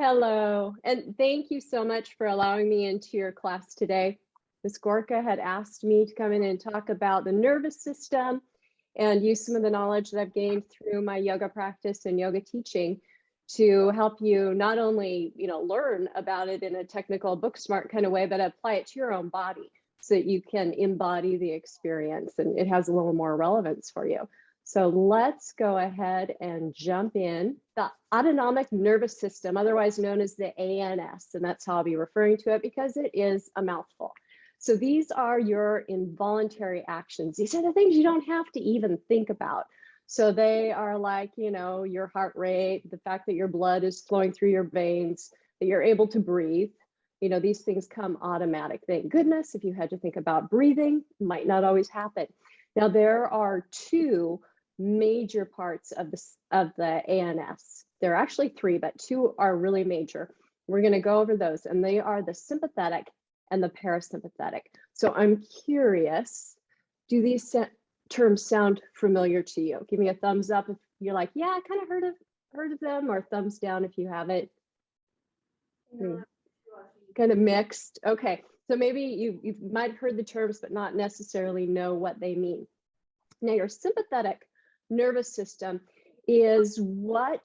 Hello, and thank you so much for allowing me into your class today. Ms. Gorka had asked me to come in and talk about the nervous system and use some of the knowledge that I've gained through my yoga practice and yoga teaching to help you not only, learn about it in a technical book smart kind of way, but apply it to your own body so that you can embody the experience and it has a little more relevance for you. So let's go ahead and jump in. The autonomic nervous system, otherwise known as the ANS, and that's how I'll be referring to it because it is a mouthful. So these are your involuntary actions. These are the things you don't have to even think about. So they are like, your heart rate, the fact that your blood is flowing through your veins, that you're able to breathe. These things come automatic. Thank goodness. If you had to think about breathing, it might not always happen. Now, there are two major parts of the ANS. There are actually three, but two are really major. We're going to go over those, and they are the sympathetic and the parasympathetic. So I'm curious, do these terms sound familiar to you? Give me a thumbs up if you're like, yeah, I kind of heard of them, or thumbs down if you haven't. Kind of mixed. Okay, so maybe you might have heard the terms, but not necessarily know what they mean. Now, your sympathetic nervous system is what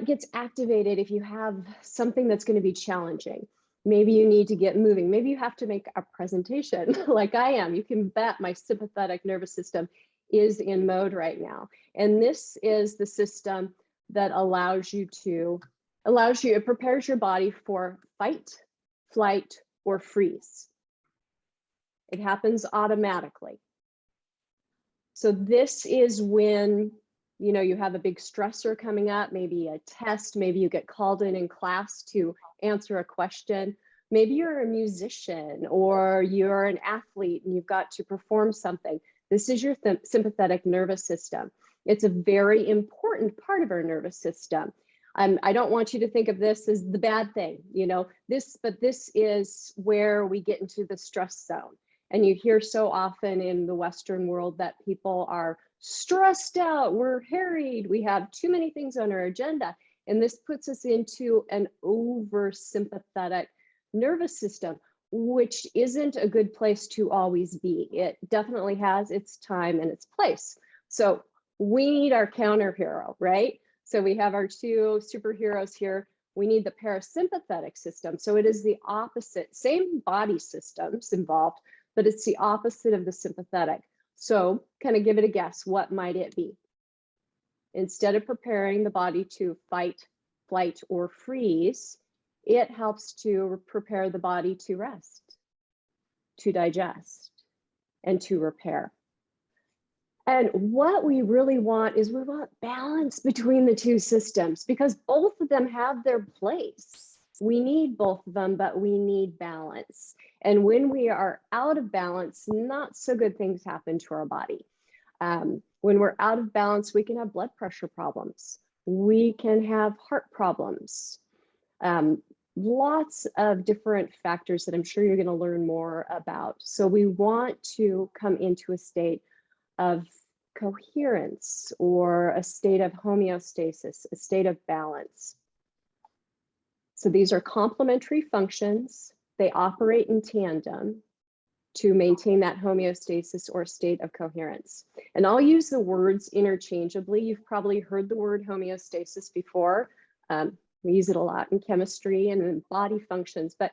gets activated if you have something that's going to be challenging. Maybe you need to get moving. Maybe you have to make a presentation like I am. You can bet my sympathetic nervous system is in mode right now. And this is the system that it prepares your body for fight, flight, or freeze. It happens automatically. So this is when, you have a big stressor coming up, maybe a test, maybe you get called in class to answer a question. Maybe you're a musician or you're an athlete and you've got to perform something. This is your sympathetic nervous system. It's a very important part of our nervous system. I don't want you to think of this as the bad thing, but this is where we get into the stress zone. And you hear so often in the Western world that people are stressed out, we're harried, we have too many things on our agenda. And this puts us into an oversympathetic nervous system, which isn't a good place to always be. It definitely has its time and its place. So we need our counter hero, right? So we have our two superheroes here. We need the parasympathetic system. So it is the opposite, same body systems involved, but it's the opposite of the sympathetic. So kind of give it a guess. What might it be? Instead of preparing the body to fight, flight, or freeze, it helps to prepare the body to rest, to digest, and to repair. And what we really want is we want balance between the two systems because both of them have their place. We need both of them, but we need balance. And when we are out of balance, not so good things happen to our body. When we're out of balance, we can have blood pressure problems. We can have heart problems. Lots of different factors that I'm sure you're going to learn more about. So we want to come into a state of coherence or a state of homeostasis, a state of balance. So these are complementary functions. They operate in tandem to maintain that homeostasis or state of coherence. And I'll use the words interchangeably. You've probably heard the word homeostasis before. We use it a lot in chemistry and in body functions, but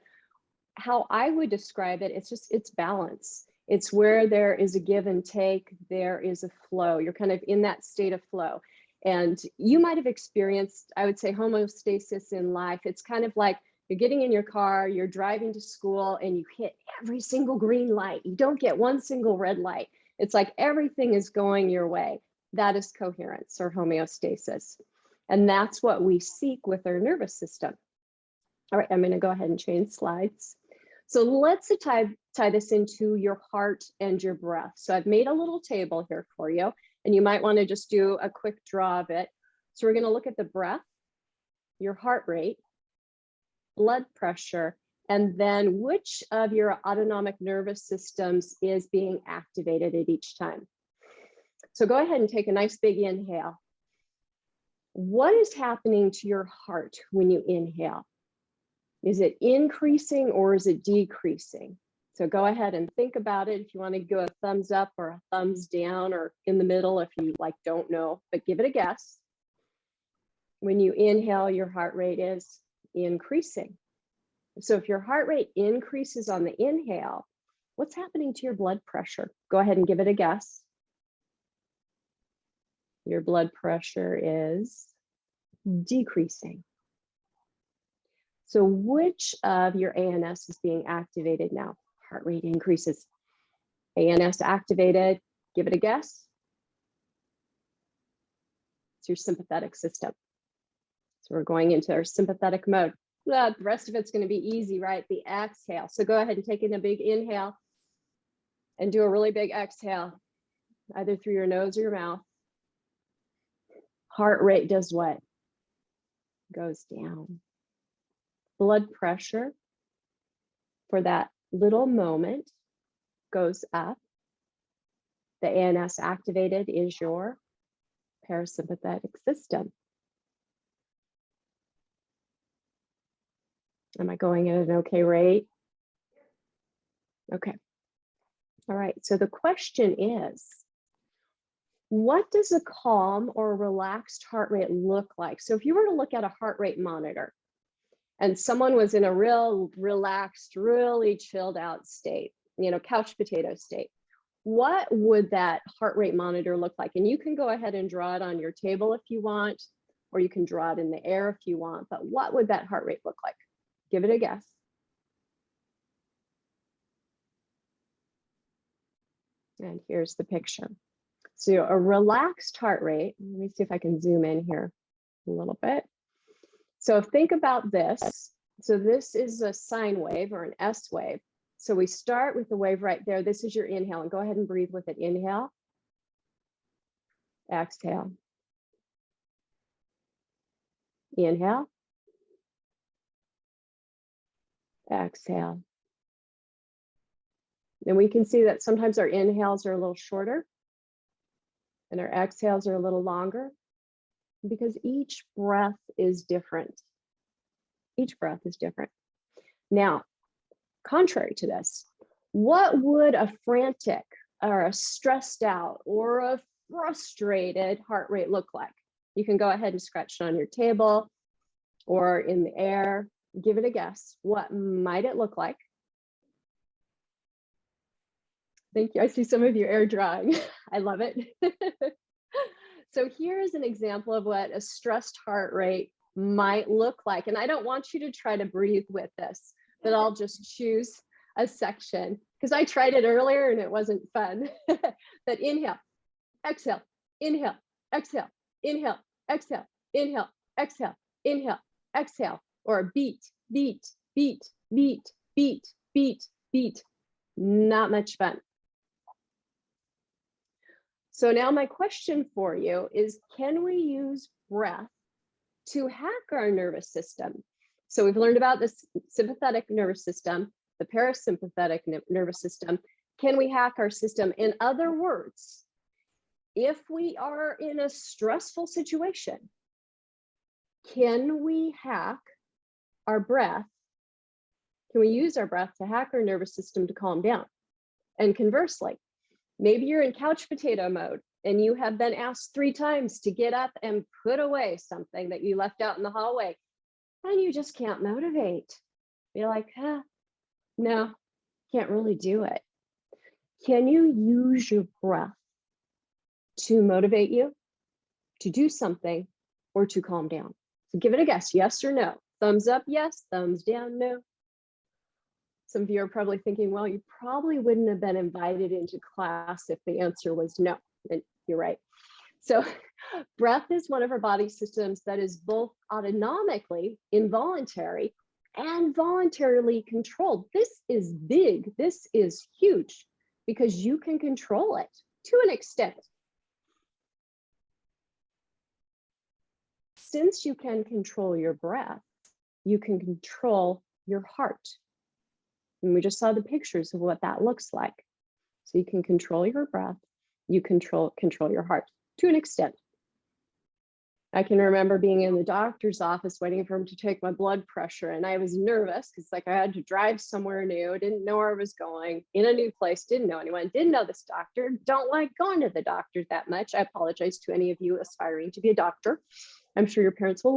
how I would describe it, it's balance. It's where there is a give and take, there is a flow. You're kind of in that state of flow. And you might have experienced, I would say, homeostasis in life. It's kind of like you're getting in your car, you're driving to school, and you hit every single green light. You don't get one single red light. It's like everything is going your way. That is coherence or homeostasis. And that's what we seek with our nervous system. All right, I'm going to go ahead and change slides. So let's tie this into your heart and your breath. So I've made a little table here for you, and you might want to just do a quick draw of it. So we're going to look at the breath, your heart rate, blood pressure, and then which of your autonomic nervous systems is being activated at each time. So go ahead and take a nice big inhale. What is happening to your heart when you inhale? Is it increasing or is it decreasing? So go ahead and think about it. If you want to go a thumbs up or a thumbs down or in the middle, if you like don't know, but give it a guess. When you inhale, your heart rate is increasing. So if your heart rate increases on the inhale, what's happening to your blood pressure? Go ahead and give it a guess. Your blood pressure is decreasing. So which of your ANS is being activated now? Heart rate increases. ANS activated. Give it a guess. It's your sympathetic system. So we're going into our sympathetic mode. The rest of it's going to be easy, right? The exhale. So go ahead and take in a big inhale and do a really big exhale, either through your nose or your mouth. Heart rate does what? Goes down. Blood pressure for that little moment goes up. The ANS activated is your parasympathetic system. Am I going at an okay rate? Okay. All right. So the question is, what does a calm or relaxed heart rate look like? So if you were to look at a heart rate monitor and someone was in a real relaxed, really chilled out state, you know, couch potato state, what would that heart rate monitor look like? And you can go ahead and draw it on your table if you want, or you can draw it in the air if you want, but what would that heart rate look like? Give it a guess. And here's the picture. So a relaxed heart rate, let me see if I can zoom in here a little bit. So think about this. So this is a sine wave or an S wave. So we start with the wave right there. This is your inhale, and go ahead and breathe with it. Inhale, exhale. Inhale, exhale. And we can see that sometimes our inhales are a little shorter and our exhales are a little longer because each breath is different. Each breath is different. Now, contrary to this, what would a frantic or a stressed out or a frustrated heart rate look like? You can go ahead and scratch it on your table or in the air. Give it a guess. What might it look like? Thank you. I see some of you air drawing. I love it. So here's an example of what a stressed heart rate might look like. And I don't want you to try to breathe with this, but I'll just choose a section because I tried it earlier and it wasn't fun. But inhale, exhale, inhale, exhale, inhale, exhale, inhale, exhale, inhale, exhale, or beat, beat, beat, beat, beat, beat, beat. Not much fun. So now my question for you is, can we use breath to hack our nervous system? So we've learned about the sympathetic nervous system, the parasympathetic nervous system. Can we hack our system? In other words, if we are in a stressful situation, can we hack our breath? Can we use our breath to hack our nervous system to calm down? And conversely, maybe you're in couch potato mode and you have been asked 3 times to get up and put away something that you left out in the hallway and you just can't motivate. You're like, no, can't really do it. Can you use your breath to motivate you to do something or to calm down? So give it a guess, yes or no. Thumbs up, yes. Thumbs down, no. Some of you are probably thinking, well, you probably wouldn't have been invited into class if the answer was no. And you're right. So breath is one of our body systems that is both autonomically involuntary and voluntarily controlled. This is big. This is huge because you can control it to an extent. Since you can control your breath, you can control your heart. And we just saw the pictures of what that looks like. So you can control your breath, you control your heart to an extent. I can remember being in the doctor's office waiting for him to take my blood pressure. And I was nervous because like I had to drive somewhere new, didn't know where I was going, in a new place, didn't know anyone, didn't know this doctor, don't like going to the doctor that much. I apologize to any of you aspiring to be a doctor. I'm sure your patients will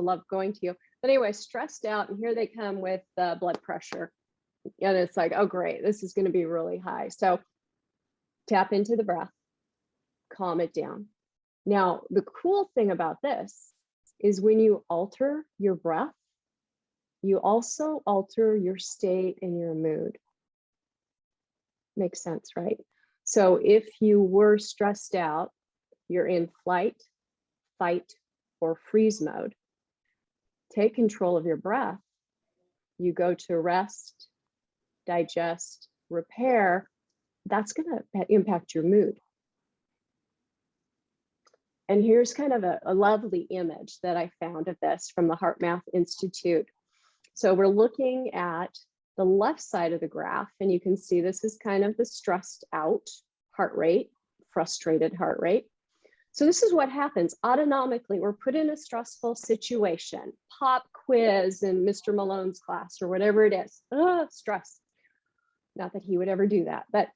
love going to you. But anyway, stressed out, and here they come with blood pressure. And it's like, oh, great, this is going to be really high. So tap into the breath, calm it down. Now, the cool thing about this is when you alter your breath, you also alter your state and your mood. Makes sense, right? So if you were stressed out, you're in flight, fight, or freeze mode. Take control of your breath. You go to rest, digest, repair. That's going to impact your mood. And here's kind of a lovely image that I found of this from the HeartMath Institute. So we're looking at the left side of the graph, and you can see this is kind of the stressed out heart rate, frustrated heart rate. So this is what happens autonomically. We're put in a stressful situation, pop quiz in Mr. Malone's class or whatever it is. Stress. Not that he would ever do that, but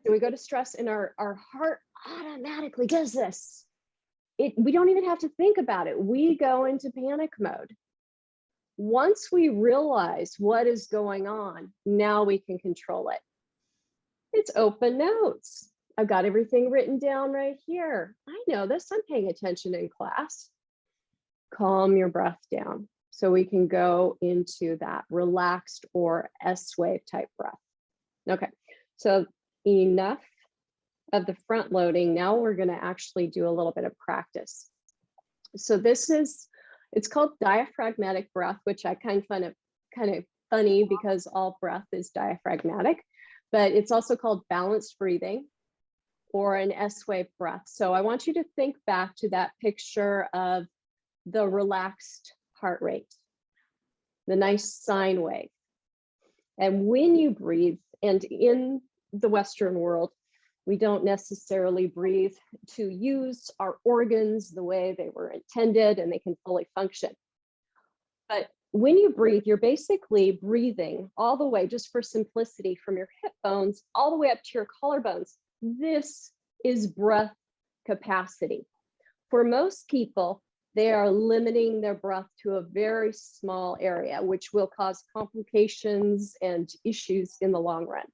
we go to stress and our heart automatically does this. We don't even have to think about it. We go into panic mode. Once we realize what is going on, now we can control it. It's open notes. I've got everything written down right here. I know this, I'm paying attention in class. Calm your breath down so we can go into that relaxed or S-wave type breath. Okay, so enough of the front loading. Now we're going to actually do a little bit of practice. So it's called diaphragmatic breath, which I kind of funny because all breath is diaphragmatic, but it's also called balanced breathing or an S-wave breath. So I want you to think back to that picture of the relaxed heart rate, the nice sine wave. And when you breathe, and in the Western world, we don't necessarily breathe to use our organs the way they were intended and they can fully function. But when you breathe, you're basically breathing all the way, just for simplicity, from your hip bones all the way up to your collarbones. This is breath capacity. For most people, they are limiting their breath to a very small area, which will cause complications and issues in the long run.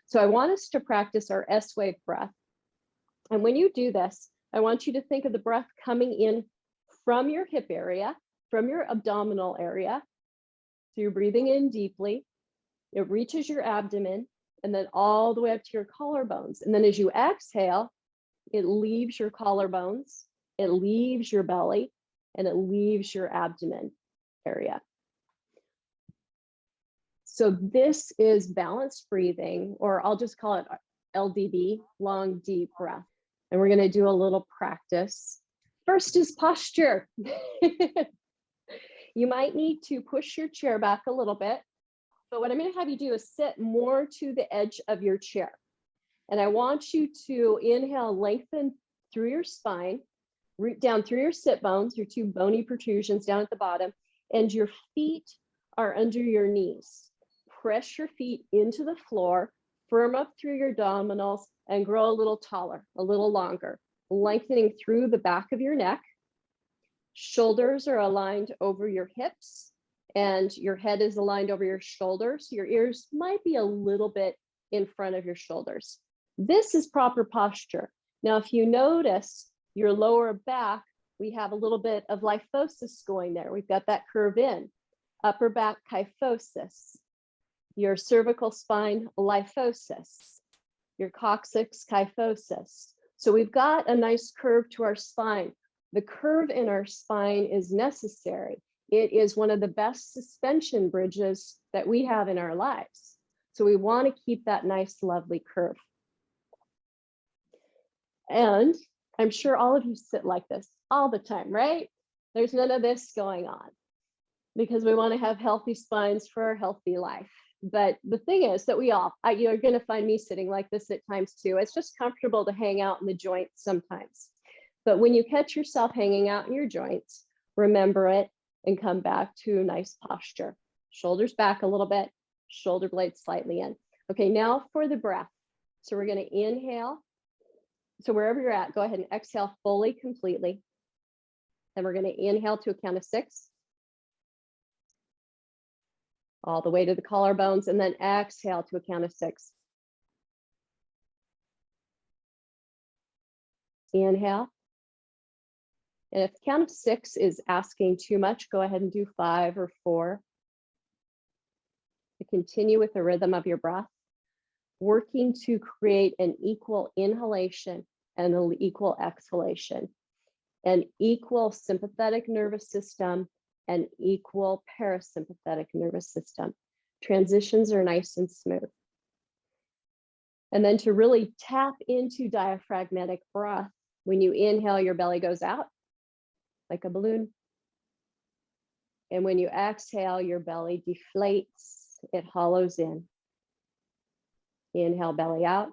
So I want us to practice our S-wave breath. And when you do this, I want you to think of the breath coming in from your hip area, from your abdominal area. So you're breathing in deeply. It reaches your abdomen and then all the way up to your collarbones. And then as you exhale, it leaves your collarbones, it leaves your belly, and it leaves your abdomen area. So this is balanced breathing, or I'll just call it LDB, long, deep breath. And we're going to do a little practice. First is posture. You might need to push your chair back a little bit, but what I'm going to have you do is sit more to the edge of your chair. And I want you to inhale, lengthen through your spine, root down through your sit bones, your two bony protrusions down at the bottom, and your feet are under your knees. Press your feet into the floor, firm up through your abdominals, and grow a little taller, a little longer, lengthening through the back of your neck. Shoulders are aligned over your hips, and your head is aligned over your shoulders. Your ears might be a little bit in front of your shoulders. This is proper posture. Now, if you notice your lower back, we have a little bit of kyphosis going there. We've got that curve in. Upper back kyphosis. Your cervical spine lymphosis, your coccyx kyphosis. So we've got a nice curve to our spine. The curve in our spine is necessary. It is one of the best suspension bridges that we have in our lives. So we want to keep that nice, lovely curve. And I'm sure all of you sit like this all the time, right? There's none of this going on because we want to have healthy spines for a healthy life. But the thing is that you're going to find me sitting like this at times too. It's just comfortable to hang out in the joints sometimes. But when you catch yourself hanging out in your joints, remember it and come back to a nice posture. Shoulders back a little bit, shoulder blades slightly in. Okay, now for the breath. So we're going to inhale. So wherever you're at, go ahead and exhale fully, completely. Then we're going to inhale to a count of 6. All the way to the collarbones, and then exhale to a count of 6. Inhale. And if the count of 6 is asking too much, go ahead and do 5 or 4. To continue with the rhythm of your breath, working to create an equal inhalation and an equal exhalation, an equal sympathetic nervous system and equal parasympathetic nervous system. Transitions are nice and smooth. And then to really tap into diaphragmatic breath, when you inhale, your belly goes out like a balloon. And when you exhale, your belly deflates, it hollows in. Inhale, belly out.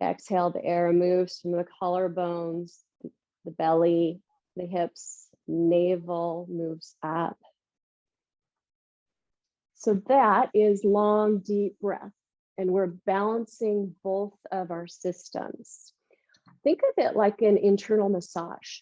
Exhale, the air moves from the collarbones, the belly, the hips, navel moves up. So that is long, deep breath. And we're balancing both of our systems. Think of it like an internal massage.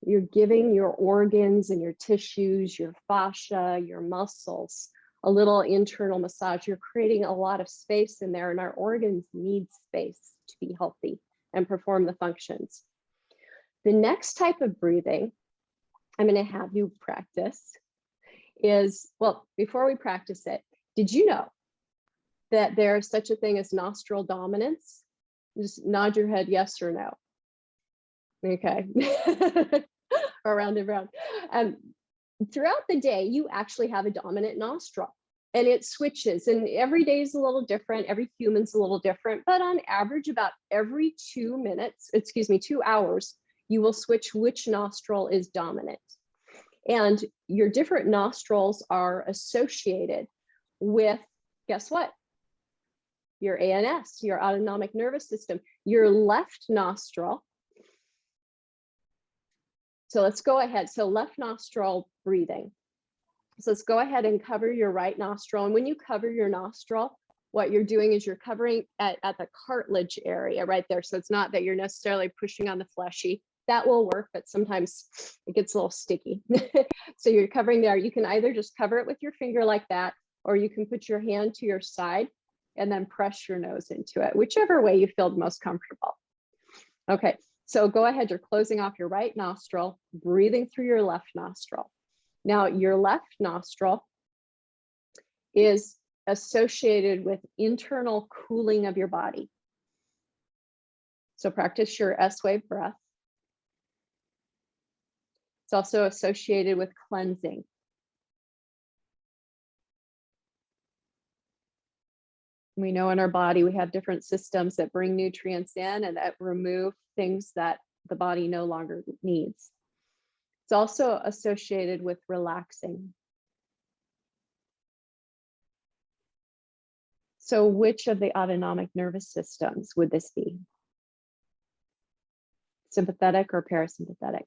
You're giving your organs and your tissues, your fascia, your muscles, a little internal massage. You're creating a lot of space in there, and our organs need space to be healthy and perform the functions. The next type of breathing I'm going to have you practice is, well, before we practice it, did you know that there's such a thing as nostril dominance? Just nod your head yes or no. Okay. Around and around. Throughout the day, you actually have a dominant nostril, and it switches, and every day is a little different. Every human's a little different, but on average, about every 2 hours, you will switch which nostril is dominant. And your different nostrils are associated with, guess what? Your ANS, your autonomic nervous system, your left nostril. So let's go ahead. So left nostril breathing. So let's go ahead and cover your right nostril. And when you cover your nostril, what you're doing is you're covering at the cartilage area right there. So it's not that you're necessarily pushing on the fleshy. That will work, but sometimes it gets a little sticky. So you're covering there. You can either just cover it with your finger like that, or you can put your hand to your side and then press your nose into it, whichever way you feel most comfortable. Okay, so go ahead. You're closing off your right nostril, breathing through your left nostril. Now, your left nostril is associated with internal cooling of your body. So practice your S-wave breath. It's also associated with cleansing. We know in our body, we have different systems that bring nutrients in and that remove things that the body no longer needs. It's also associated with relaxing. So which of the autonomic nervous systems would this be? Sympathetic or parasympathetic?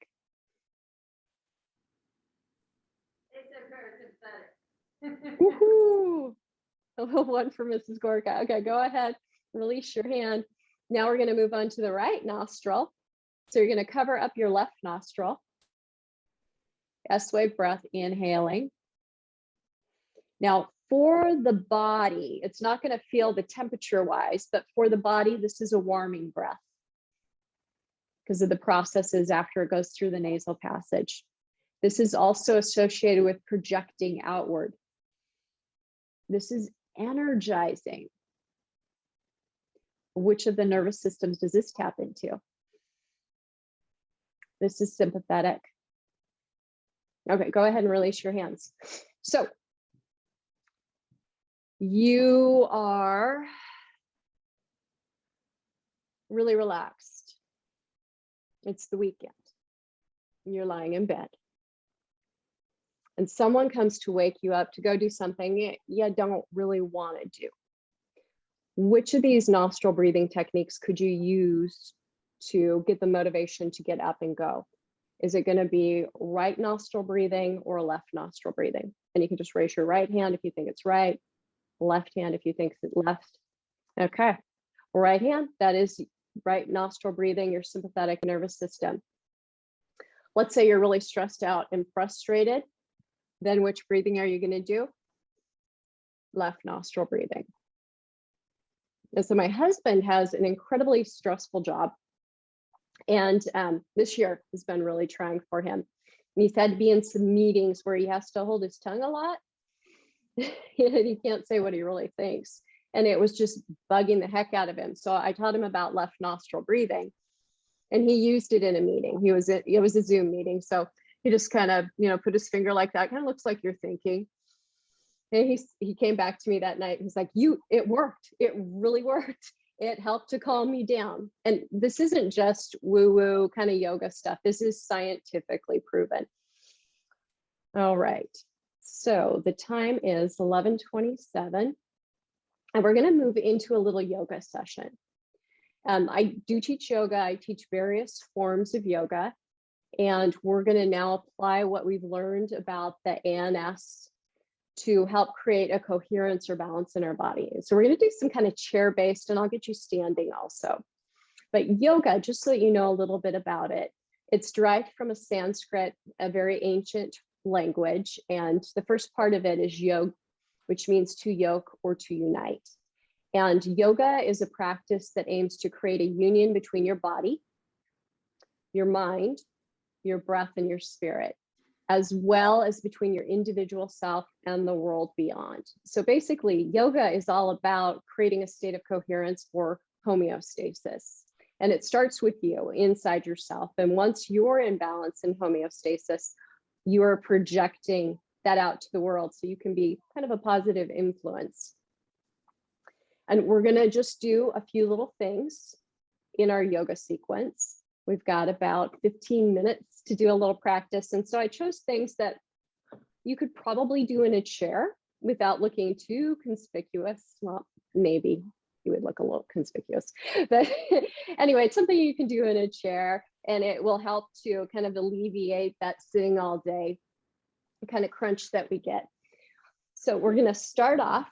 Woohoo! A little one for Mrs. Gorka. Okay, go ahead, release your hand. Now we're going to move on to the right nostril. So you're going to cover up your left nostril. S-wave breath, inhaling. Now for the body, it's not going to feel the temperature wise, but for the body, this is a warming breath because of the processes after it goes through the nasal passage. This is also associated with projecting outward. This is energizing. Which of the nervous systems does this tap into? This is sympathetic. Okay, go ahead and release your hands. So you are really relaxed. It's the weekend. You're lying in bed. And someone comes to wake you up to go do something you don't really want to do. Which of these nostril breathing techniques could you use to get the motivation to get up and go? Is it going to be right nostril breathing or left nostril breathing? And you can just raise your right hand if you think it's right, left hand if you think it's left. Okay, right hand, that is right nostril breathing, your sympathetic nervous system. Let's say you're really stressed out and frustrated. Then which breathing are you going to do? Left nostril breathing. And so my husband has an incredibly stressful job. And this year has been really trying for him. And he's had to be in some meetings where he has to hold his tongue a lot. And he can't say what he really thinks. And it was just bugging the heck out of him. So I taught him about left nostril breathing. And he used it in a meeting. It was a Zoom meeting. So he just kind of, put his finger like that. Kind of looks like you're thinking. And he came back to me that night. He's like, it worked. It really worked. It helped to calm me down. And this isn't just woo-woo kind of yoga stuff. This is scientifically proven. All right. So the time is 11:27. And we're going to move into a little yoga session. I do teach yoga. I teach various forms of yoga. And we're going to now apply what we've learned about the ANS to help create a coherence or balance in our body. So we're going to do some kind of chair-based, and I'll get you standing also. But yoga, just so that you know a little bit about it, it's derived from a Sanskrit, a very ancient language. And the first part of it is yog, which means to yoke or to unite. And yoga is a practice that aims to create a union between your body, your mind, your breath, and your spirit, as well as between your individual self and the world beyond. So basically, yoga is all about creating a state of coherence or homeostasis. And it starts with you inside yourself. And once you're in balance and homeostasis, you are projecting that out to the world so you can be kind of a positive influence. And we're going to just do a few little things in our yoga sequence. We've got about 15 minutes to do a little practice. And so I chose things that you could probably do in a chair without looking too conspicuous. Well, maybe you would look a little conspicuous. But anyway, it's something you can do in a chair, and it will help to kind of alleviate that sitting all day kind of crunch that we get. So we're going to start off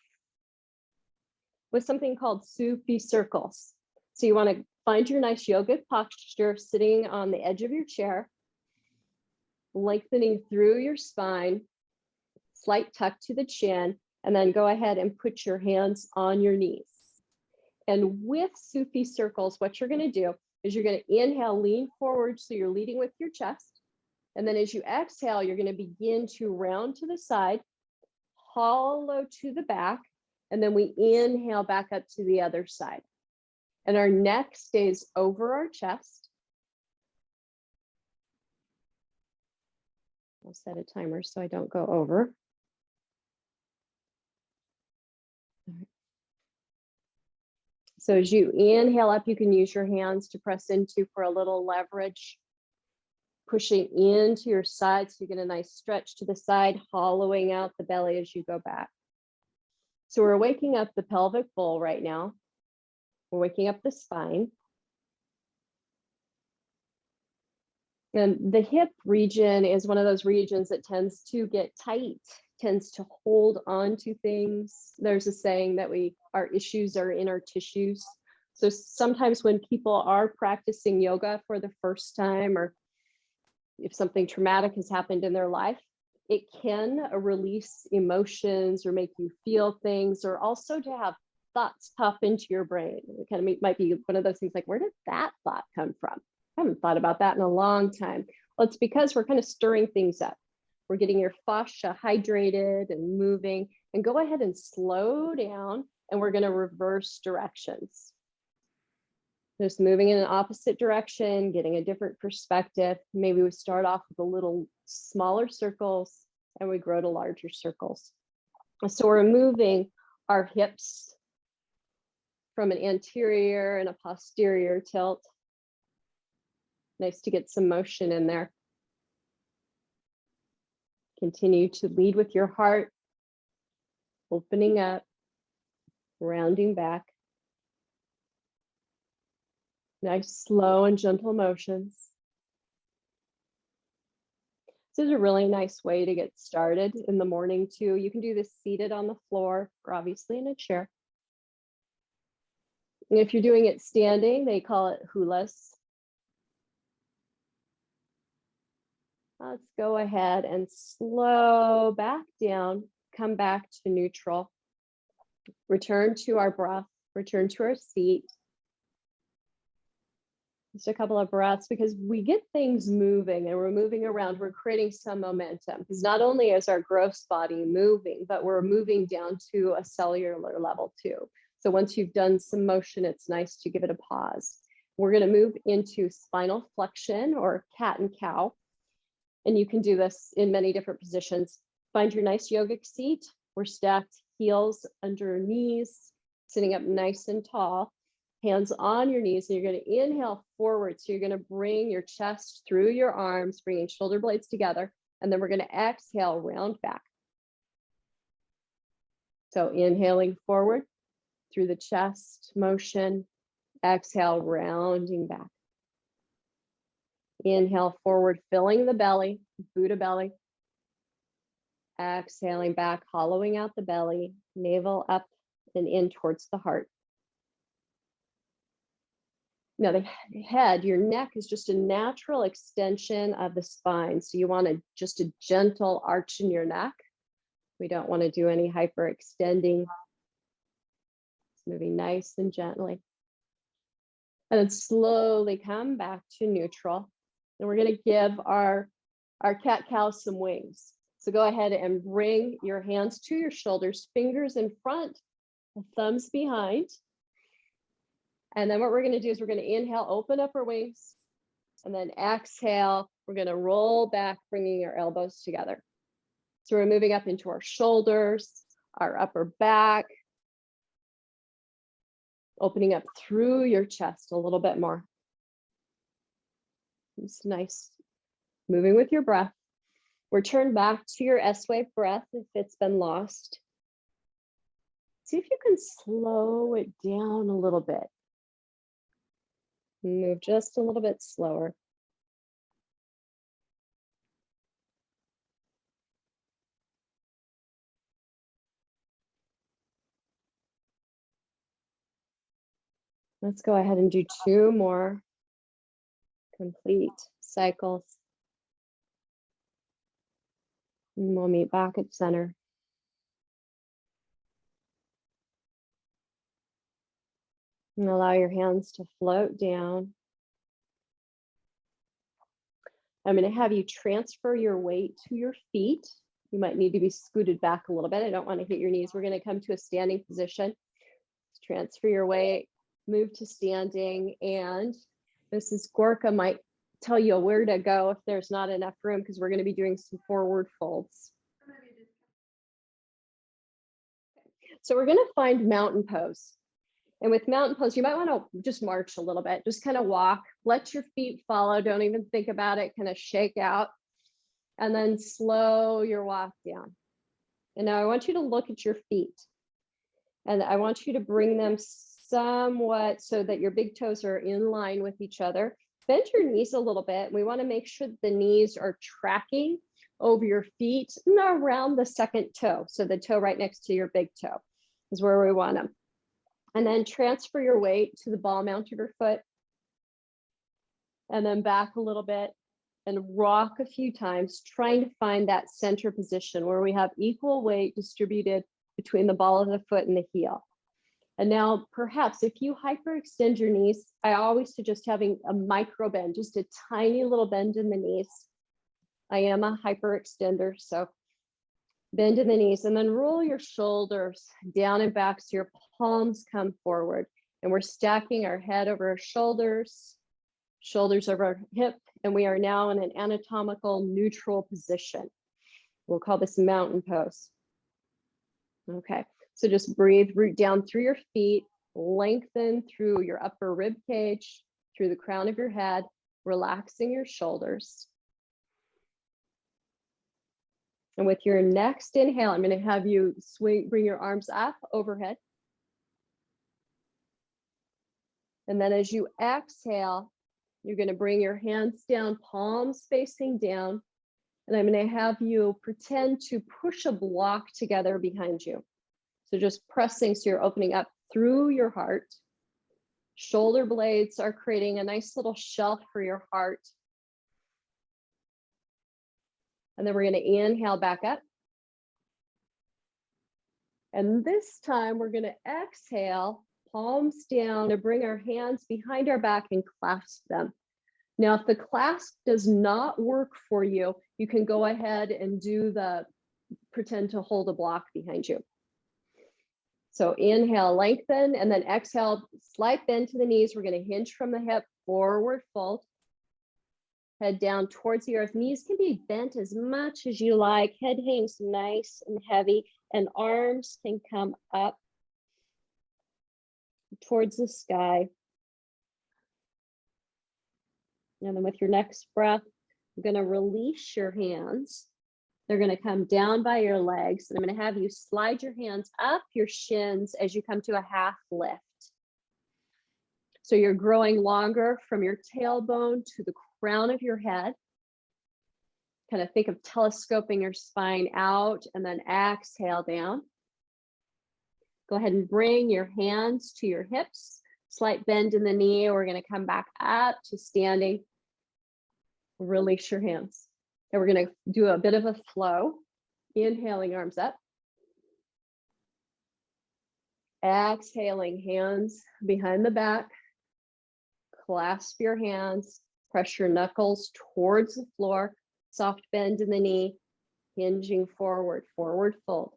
with something called Sufi circles. So you want to find your nice yoga posture, sitting on the edge of your chair, lengthening through your spine, slight tuck to the chin, and then go ahead and put your hands on your knees. And with Sufi circles, what you're going to do is you're going to inhale, lean forward, so you're leading with your chest. And then as you exhale, you're going to begin to round to the side, hollow to the back, and then we inhale back up to the other side. And our neck stays over our chest. I'll set a timer so I don't go over. All right. So as you inhale up, you can use your hands to press into for a little leverage, pushing into your side so you get a nice stretch to the side, hollowing out the belly as you go back. So we're waking up the pelvic bowl right now. We're waking up the spine. And the hip region is one of those regions that tends to get tight, tends to hold on to things. There's a saying that our issues are in our tissues. So sometimes when people are practicing yoga for the first time, or if something traumatic has happened in their life, it can release emotions or make you feel things, or also to have thoughts pop into your brain. It kind of might be one of those things like, where did that thought come from? I haven't thought about that in a long time. Well, it's because we're kind of stirring things up. We're getting your fascia hydrated and moving, and go ahead and slow down, and we're going to reverse directions. Just moving in an opposite direction, getting a different perspective. Maybe we start off with a little smaller circles and we grow to larger circles. So we're moving our hips from an anterior and a posterior tilt. Nice to get some motion in there. Continue to lead with your heart, opening up, rounding back. Nice, slow and gentle motions. This is a really nice way to get started in the morning too. You can do this seated on the floor or obviously in a chair. And if you're doing it standing, they call it hulas. Let's go ahead and slow back down, come back to neutral. Return to our breath, return to our seat. Just a couple of breaths, because we get things moving and we're moving around, we're creating some momentum, because not only is our gross body moving, but we're moving down to a cellular level too. So once you've done some motion, it's nice to give it a pause. We're going to move into spinal flexion or cat and cow. And you can do this in many different positions. Find your nice yogic seat. We're stacked heels under knees, sitting up nice and tall. Hands on your knees, and you're going to inhale forward. So you're going to bring your chest through your arms, bringing shoulder blades together, and then we're going to exhale, round back. So inhaling forward through the chest motion, exhale, rounding back. Inhale forward, filling the belly, Buddha belly. Exhaling back, hollowing out the belly, navel up and in towards the heart. Now the head, your neck is just a natural extension of the spine. So you want just a gentle arch in your neck. We don't want to do any hyperextending. It's moving nice and gently. And then slowly come back to neutral. And we're going to give our cat-cow some wings. So go ahead and bring your hands to your shoulders, fingers in front, thumbs behind. And then what we're going to do is we're going to inhale, open up our wings, and then exhale. We're going to roll back, bringing our elbows together. So we're moving up into our shoulders, our upper back, opening up through your chest a little bit more. It's nice. Moving with your breath. Return back to your S-wave breath if it's been lost. See if you can slow it down a little bit. Move just a little bit slower. Let's go ahead and do 2 more complete cycles. And we'll meet back at center. And allow your hands to float down. I'm going to have you transfer your weight to your feet. You might need to be scooted back a little bit. I don't want to hit your knees. We're going to come to a standing position. Transfer your weight, move to standing, and Mrs. Gorka might tell you where to go if there's not enough room, because we're going to be doing some forward folds. So we're going to find mountain pose. And with mountain pose, you might want to just march a little bit, just kind of walk, let your feet follow, don't even think about it, kind of shake out, and then slow your walk down. And now I want you to look at your feet, and I want you to bring them somewhat so that your big toes are in line with each other. Bend your knees a little bit. We want to make sure the knees are tracking over your feet and around the second toe. So the toe right next to your big toe is where we want them. And then transfer your weight to the ball mount of your foot. And then back a little bit and rock a few times, trying to find that center position where we have equal weight distributed between the ball of the foot and the heel. And now perhaps if you hyperextend your knees, I always suggest having a micro bend, just a tiny little bend in the knees. I am a hyperextender, so bend in the knees, and then roll your shoulders down and back so your palms come forward. And we're stacking our head over our shoulders, shoulders over our hip, and we are now in an anatomical neutral position. We'll call this mountain pose. Okay, so just breathe, root down through your feet, lengthen through your upper rib cage, through the crown of your head, relaxing your shoulders. And with your next inhale, I'm going to have you swing, bring your arms up overhead. And then as you exhale, you're going to bring your hands down, palms facing down. And I'm going to have you pretend to push a block together behind you. So just pressing, so you're opening up through your heart. Shoulder blades are creating a nice little shelf for your heart. And then we're going to inhale back up. And this time we're going to exhale, palms down, to bring our hands behind our back and clasp them. Now, if the clasp does not work for you, you can go ahead and do the pretend to hold a block behind you. So inhale, lengthen, and then exhale, slight bend to the knees. We're going to hinge from the hip, forward fold. Head down towards the earth. Knees can be bent as much as you like. Head hangs nice and heavy, and arms can come up towards the sky. And then with your next breath, you're going to release your hands. They're going to come down by your legs. And I'm going to have you slide your hands up your shins as you come to a half lift. So you're growing longer from your tailbone to the crown of your head. Kind of think of telescoping your spine out, and then exhale down. Go ahead and bring your hands to your hips. Slight bend in the knee. We're going to come back up to standing. Release your hands. And we're going to do a bit of a flow. Inhaling, arms up. Exhaling, hands behind the back. Clasp your hands. Press your knuckles towards the floor. Soft bend in the knee. Hinging forward, forward fold.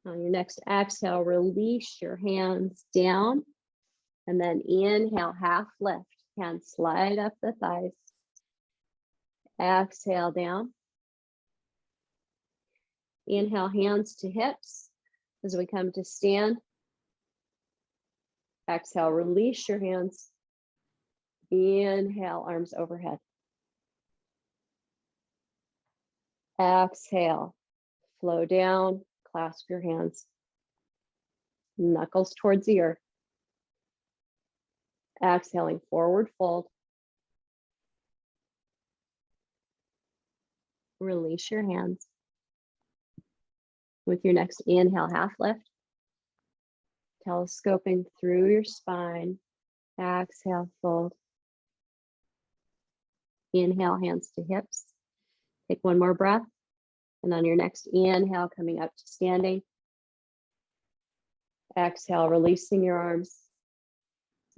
On your next exhale, release your hands down. And then inhale, half lift. Hands slide up the thighs. Exhale down. Inhale, hands to hips as we come to stand. Exhale, release your hands. Inhale, arms overhead. Exhale, flow down, clasp your hands. Knuckles towards the earth. Exhaling, forward fold. Release your hands. With your next inhale, half lift. Telescoping through your spine. Exhale, fold. Inhale, hands to hips. Take one more breath. And on your next inhale, coming up to standing. Exhale, releasing your arms.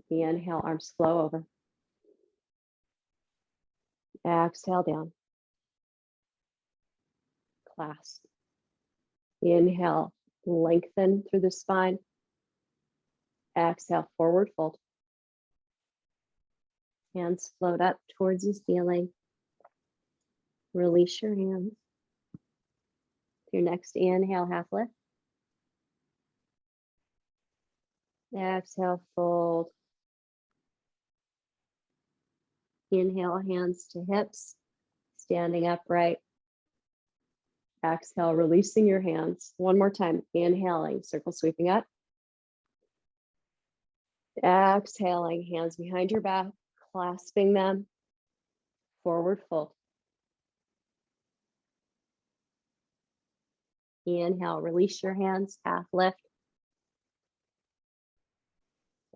Inhale, arms flow over. Exhale down. Clasp. Inhale, lengthen through the spine. Exhale, forward fold. Hands float up towards the ceiling. Release your hands. Your next inhale, half lift. Exhale, fold. Inhale, hands to hips, standing upright. Exhale, releasing your hands. One more time, inhaling, circle sweeping up. Exhaling, hands behind your back, clasping them. Forward fold. Inhale, release your hands, half lift.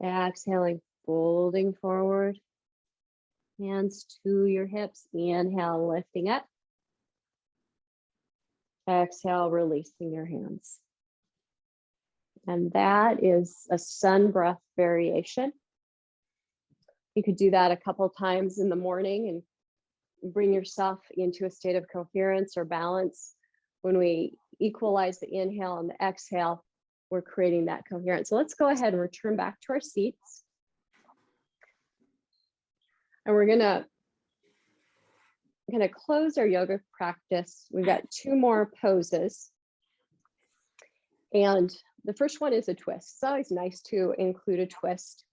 Exhaling, folding forward. Hands to your hips. Inhale, lifting up. Exhale, releasing your hands. And that is a sun breath variation. You could do that a couple times in the morning and bring yourself into a state of coherence or balance. When we equalize the inhale and the exhale, we're creating that coherence. So let's go ahead and return back to our seats. And we're gonna close our yoga practice. We've got two more poses. And the first one is a twist. It's always nice to include a twist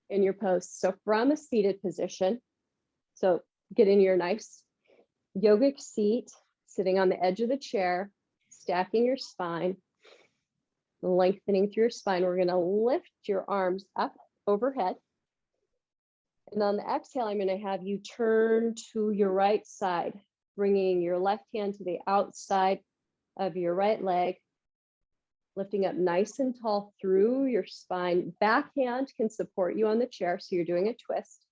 in your pose. So from a seated position, so get in your nice yogic seat, sitting on the edge of the chair, stacking your spine, lengthening through your spine. We're going to lift your arms up overhead. And on the exhale, I'm going to have you turn to your right side, bringing your left hand to the outside of your right leg, lifting up nice and tall through your spine. Back hand can support you on the chair, so you're doing a twist.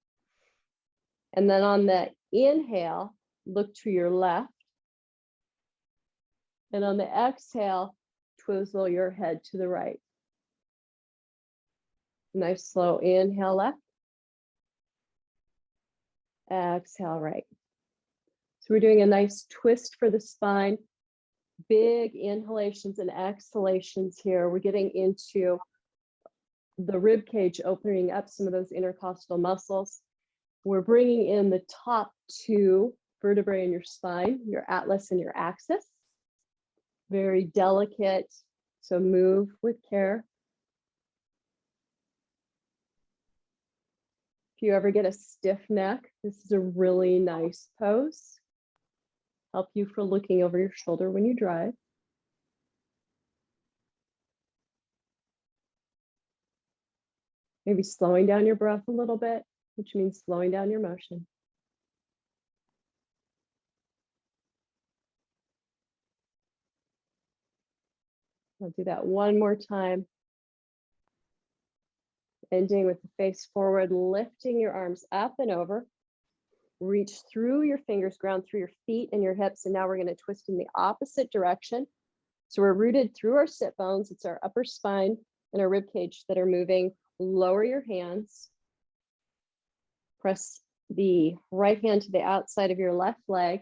And then on the inhale, look to your left. And on the exhale, twizzle your head to the right. Nice slow inhale left. Exhale right. So we're doing a nice twist for the spine. Big inhalations and exhalations here. We're getting into the rib cage, opening up some of those intercostal muscles. We're bringing in the top two vertebrae in your spine, your atlas and your axis. Very delicate, so move with care. If you ever get a stiff neck, this is a really nice pose. Help you for looking over your shoulder when you drive. Maybe slowing down your breath a little bit, which means slowing down your motion. I'll do that one more time. Ending with the face forward, lifting your arms up and over. Reach through your fingers, ground through your feet and your hips. And now we're going to twist in the opposite direction. So we're rooted through our sit bones. It's our upper spine and our rib cage that are moving. Lower your hands. Press the right hand to the outside of your left leg.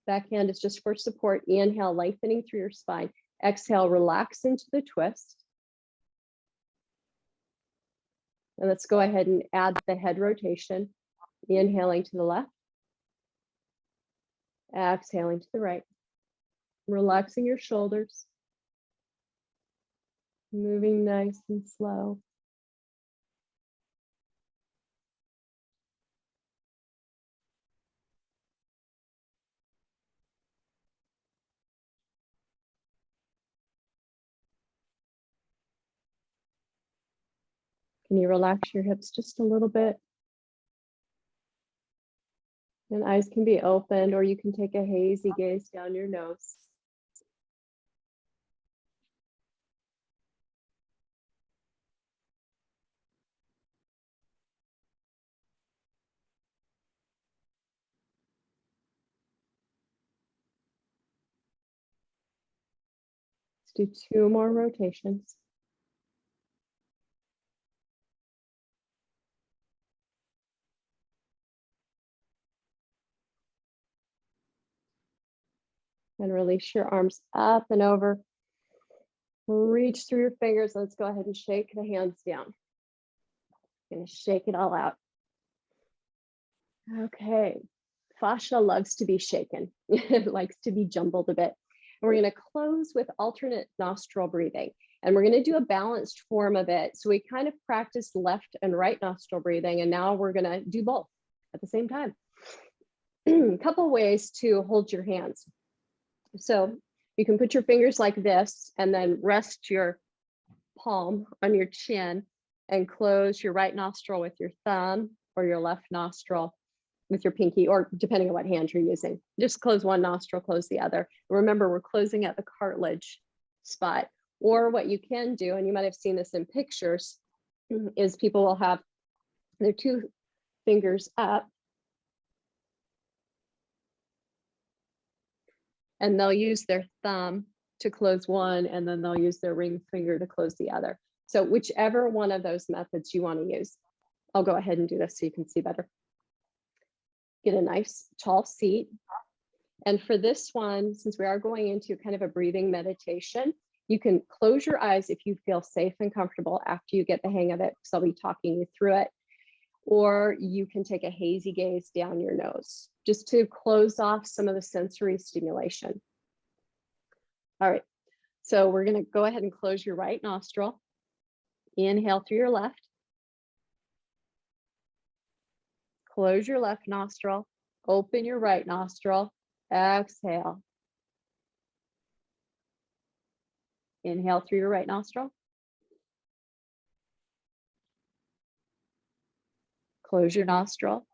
Back hand is just for support. Inhale, lengthening through your spine. Exhale, relax into the twist. And let's go ahead and add the head rotation. Inhaling to the left. Exhaling to the right. Relaxing your shoulders. Moving nice and slow. Can you relax your hips just a little bit? And eyes can be opened, or you can take a hazy gaze down your nose. Let's do 2 more rotations. And release your arms up and over. Reach through your fingers. Let's go ahead and shake the hands down. Gonna shake it all out. Okay. Fascia loves to be shaken. It likes to be jumbled a bit. And we're gonna close with alternate nostril breathing. And we're gonna do a balanced form of it. So we kind of practiced left and right nostril breathing, and now we're gonna do both at the same time. A couple ways to hold your hands. So you can put your fingers like this and then rest your palm on your chin and close your right nostril with your thumb or your left nostril with your pinky, or depending on what hand you're using. Just close one nostril, close the other. Remember, we're closing at the cartilage spot. Or what you can do, and you might have seen this in pictures, is people will have their 2 fingers up and they'll use their thumb to close one, and then they'll use their ring finger to close the other. So whichever one of those methods you want to use. I'll go ahead and do this so you can see better. Get a nice tall seat. And for this one, since we are going into kind of a breathing meditation, you can close your eyes if you feel safe and comfortable after you get the hang of it, because I'll be talking you through it. Or you can take a hazy gaze down your nose, just to close off some of the sensory stimulation. All right, so we're gonna go ahead and close your right nostril. Inhale through your left. Close your left nostril, open your right nostril, exhale. Inhale through your right nostril. Close your nostril.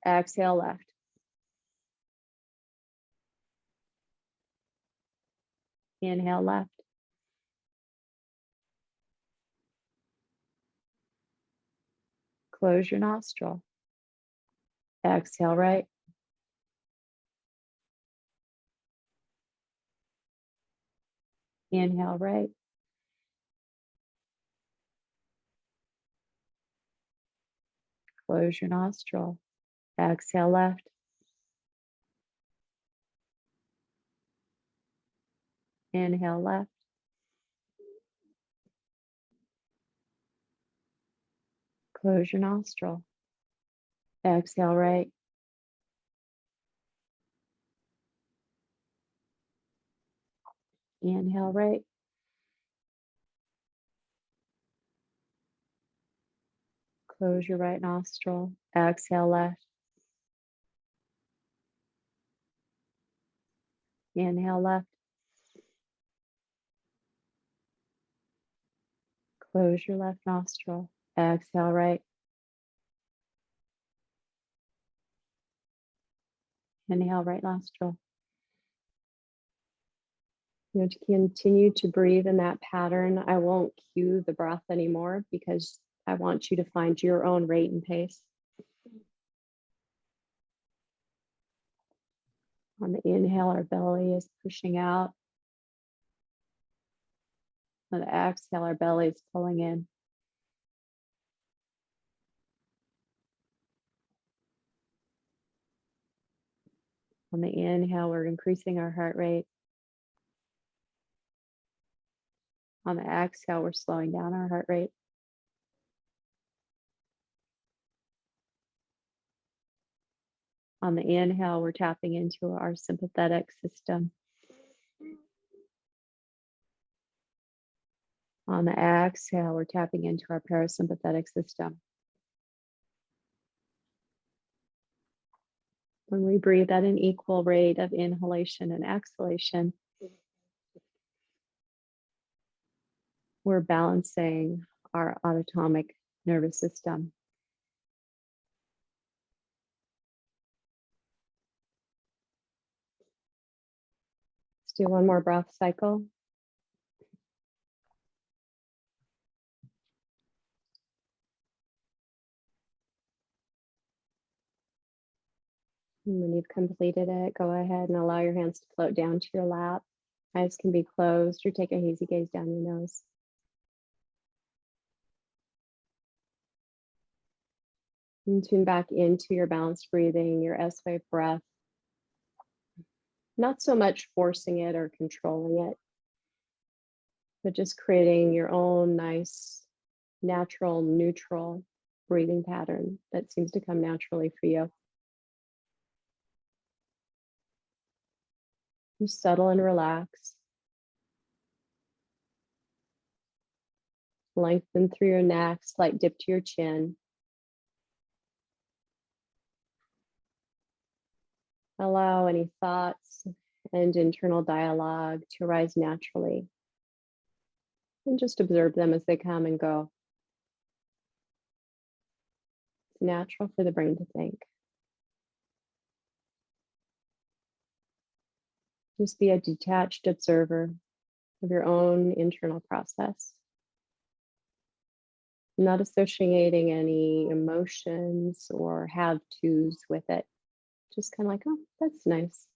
Exhale left. Inhale left. Close your nostril. Exhale right. Inhale right. Close your nostril. Exhale left. Inhale left. Close your nostril. Exhale right. Inhale right. Close your right nostril. Exhale left. Inhale left. Close your left nostril. Exhale right. Inhale right nostril. You know, to continue to breathe in that pattern, I won't cue the breath anymore because I want you to find your own rate and pace. On the inhale, our belly is pushing out. On the exhale, our belly is pulling in. On the inhale, we're increasing our heart rate. On the exhale, we're slowing down our heart rate. On the inhale, we're tapping into our sympathetic system. On the exhale, we're tapping into our parasympathetic system. When we breathe at an equal rate of inhalation and exhalation, we're balancing our autonomic nervous system. Let's do one more breath cycle. And when you've completed it, go ahead and allow your hands to float down to your lap. Eyes can be closed or take a hazy gaze down your nose. And tune back into your balanced breathing, your S-wave breath. Not so much forcing it or controlling it, but just creating your own nice, natural, neutral breathing pattern that seems to come naturally for you. Just settle and relax. Lengthen through your neck, slight dip to your chin. Allow any thoughts and internal dialogue to arise naturally. And just observe them as they come and go. It's natural for the brain to think. Just be a detached observer of your own internal process. Not associating any emotions or have-tos with it. Just kind of like, oh, that's nice.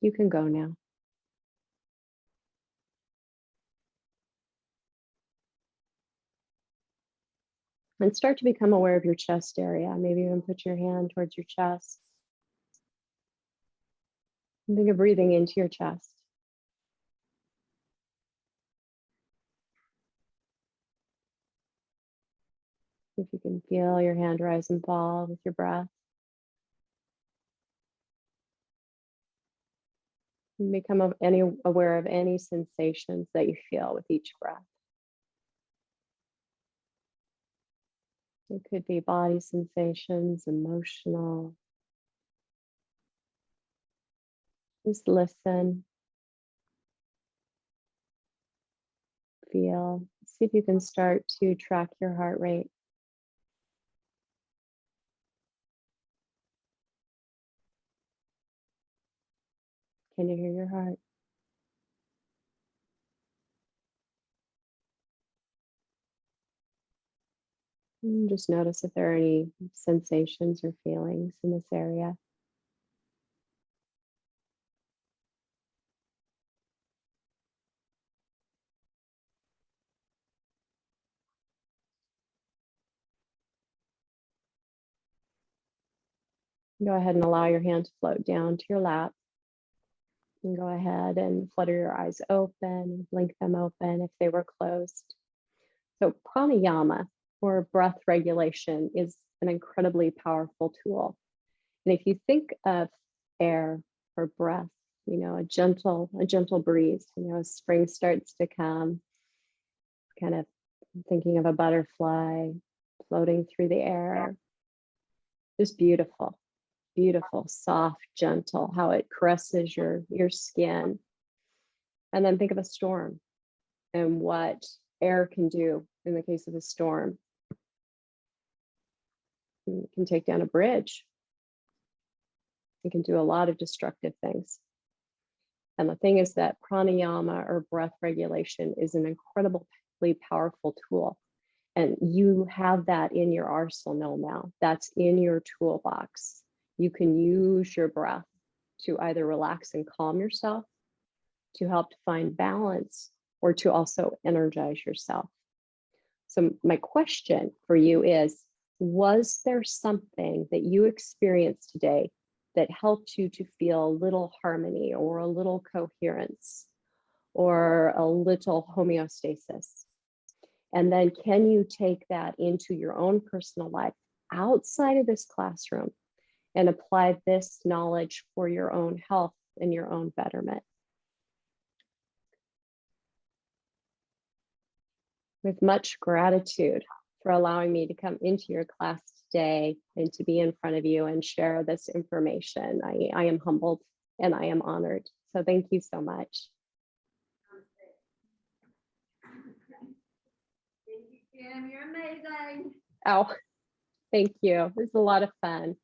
You can go now. And start to become aware of your chest area. Maybe even put your hand towards your chest. And think of breathing into your chest. If you can feel your hand rise and fall with your breath. And become aware of any sensations that you feel with each breath. It could be body sensations, emotional. Just listen. Feel. See if you can start to track your heart rate. Can you hear your heart? And just notice if there are any sensations or feelings in this area. Go ahead and allow your hand to float down to your lap. And go ahead and flutter your eyes open, blink them open if they were closed. So pranayama, or breath regulation, is an incredibly powerful tool. And if you think of air or breath, you know, a gentle breeze, you know, as spring starts to come, kind of thinking of a butterfly floating through the air, just beautiful. Beautiful, soft, gentle, how it caresses your skin. And then think of a storm and what air can do in the case of a storm. It can take down a bridge. It can do a lot of destructive things. And the thing is that pranayama, or breath regulation, is an incredibly powerful tool. And you have that in your arsenal now. That's in your toolbox. You can use your breath to either relax and calm yourself, to help to find balance, or to also energize yourself. So my question for you is, was there something that you experienced today that helped you to feel a little harmony or a little coherence or a little homeostasis? And then can you take that into your own personal life outside of this classroom and apply this knowledge for your own health and your own betterment? With much gratitude for allowing me to come into your class today and to be in front of you and share this information. I am humbled and I am honored. So thank you so much. Thank you, Kim. You're amazing. Oh, thank you. It was a lot of fun.